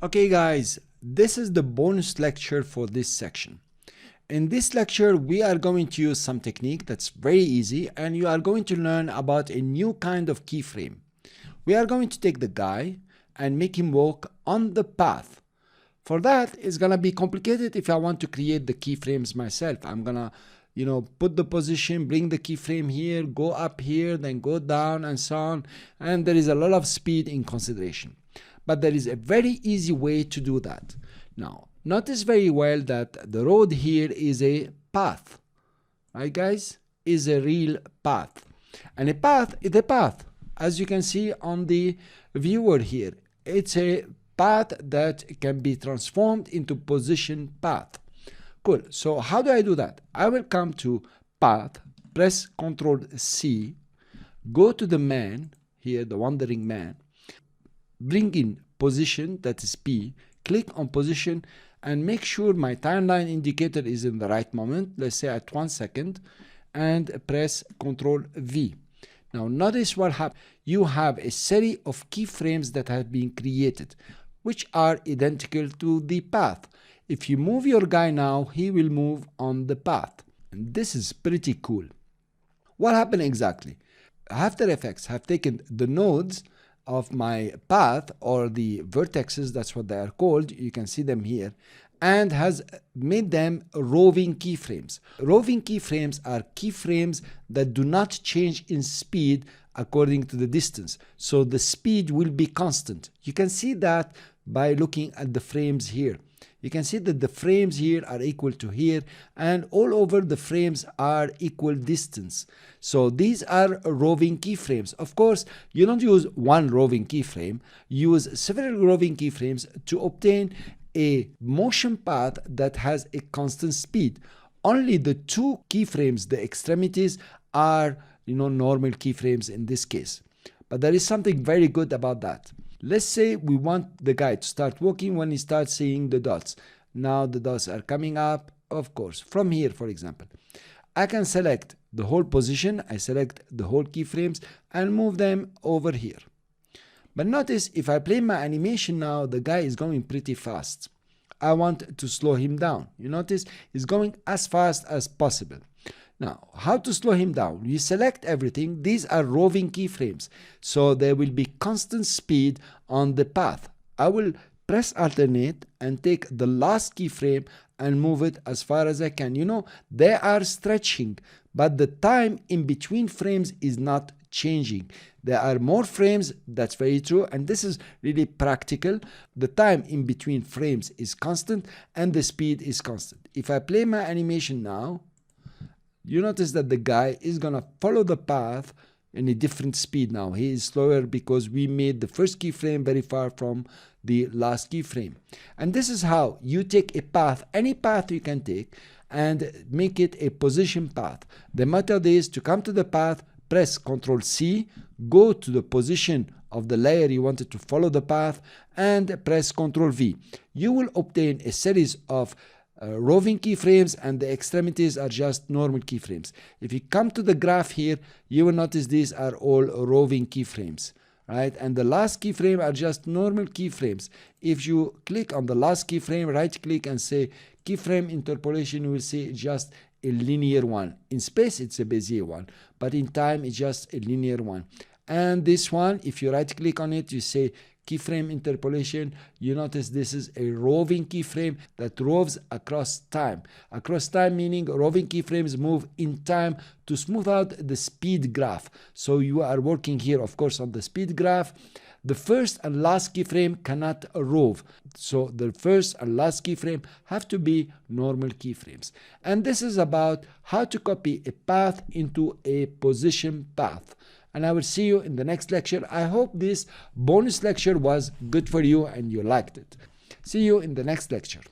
Okay guys, this is the bonus lecture for this section. In this lecture, we are going to use some technique that's very easy, and you are going to learn about a new kind of keyframe. We are going to take the guy and make him walk on the path. For that, it's gonna be complicated if I want to create the keyframes myself. I'm gonna put the position, bring the keyframe here, go up here, then go down and so on. And there is a lot of speed in consideration. But there is a very easy way to do that. Now, notice very well that the road here is a path. Right, guys? Is a real path. And a path is a path. As you can see on the viewer here, it's a path that can be transformed into position path. Cool. So how do I do that? I will come to path, press Ctrl C, go to the man here, the wandering man, bring in position, that is P, click on position and make sure my timeline indicator is in the right moment, let's say at 1 second, and press Ctrl V. Now notice what happens. You have a series of keyframes that have been created, which are identical to the path. If you move your guy now, he will move on the path. And this is pretty cool. What happened exactly? After Effects have taken the nodes of my path, or the vertexes, that's what they are called, you can see them here, and has made them roving keyframes. Roving keyframes are keyframes that do not change in speed according to the distance. So the speed will be constant. You can see that by looking at the frames here. You can see that the frames here are equal to here, and all over the frames are equal distance. So these are roving keyframes. Of course, you don't use one roving keyframe, you use several roving keyframes to obtain a motion path that has a constant speed. Only the two keyframes, the extremities, are normal keyframes in this case. But there is something very good about that. Let's say we want the guy to start walking when he starts seeing the dots. Now the dots are coming up, of course, from here, for example. I can select the whole position, I select the whole keyframes and move them over here. But notice if I play my animation now, the guy is going pretty fast. I want to slow him down. You notice he's going as fast as possible. Now, how to slow him down? You select everything. These are roving keyframes, so there will be constant speed on the path. I will press alternate and take the last keyframe and move it as far as I can. They are stretching, but the time in between frames is not changing. There are more frames, that's very true, and this is really practical. The time in between frames is constant and the speed is constant. If I play my animation now, you notice that the guy is gonna follow the path in a different speed now. He is slower because we made the first keyframe very far from the last keyframe. And this is how you take a path, any path you can take, and make it a position path. The method is to come to the path, press Ctrl C, go to the position of the layer you wanted to follow the path, and press Ctrl V. You will obtain a series of roving keyframes, and the extremities are just normal keyframes. If you come to the graph here, you will notice these are all roving keyframes, right? And the last keyframe are just normal keyframes. If you click on the last keyframe, right click and say keyframe interpolation, you will see just a linear one. In space it's a Bezier one, but in time it's just a linear one. And this one, if you right click on it, you say keyframe interpolation, you notice this is a roving keyframe that roves across time. Across time meaning roving keyframes move in time to smooth out the speed graph. So you are working here, of course, on the speed graph. The first and last keyframe cannot rove. So the first and last keyframe have to be normal keyframes. And this is about how to copy a path into a position path. And I will see you in the next lecture. I hope this bonus lecture was good for you and you liked it. See you in the next lecture.